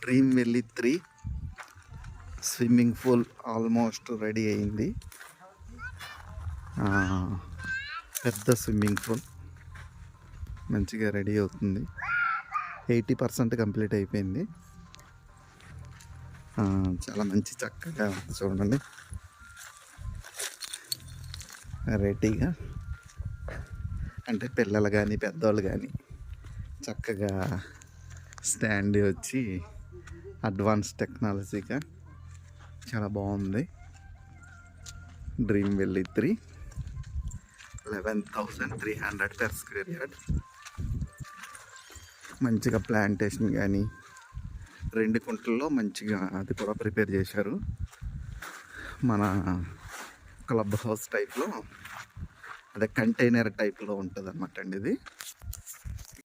Dream valley 3 swimming pool almost ready అయింది. పెద్ద swimming pool మంచిగా రెడీ అవుతుంది. 80% కంప్లీట్ అయిపోయింది. చాలా మంచి చక్కగా చూడండి, రెడీగా. అంటే పిల్లలు కానీ పెద్దవాళ్ళు కానీ చక్కగా స్టాండ్ వచ్చి అడ్వాన్స్ టెక్నాలజీగా చాలా బాగుంది. Dream valley 3 11,300 per square yard. మంచిగా ప్లాంటేషన్ కానీ 2 కుంటల్లో మంచిగా అది కూడా ప్రిపేర్ చేశారు. మన క్లబ్ హౌస్ టైప్లో, అదే కంటైనర్ టైప్లో ఉంటుంది అన్నమాట అండి ఇది.